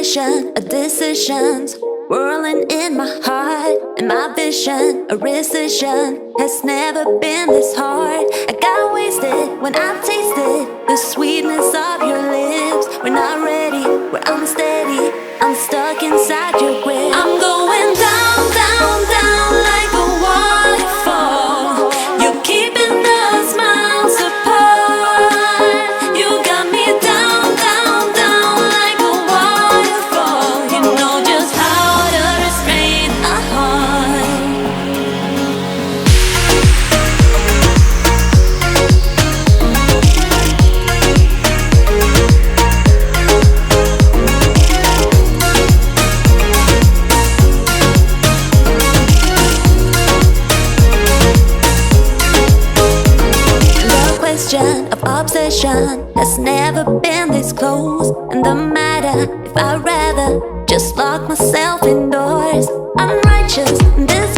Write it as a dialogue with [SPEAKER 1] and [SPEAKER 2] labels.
[SPEAKER 1] ocean of decisions whirling in my heart, and my vision, a rescission, has never been this hard. I got wasted when I tasted the sweetness of your lips. We're not ready, we're unsteady, I'm stuck inside your grip. I'm going down, down, down like a waterfall. You're keeping us miles apart. You got me down, down, down like a waterfall. You know just how to restrain a heart. The question of obsession has never been this close. And the matter if I'd rather just lock myself indoors. Unrighteous, this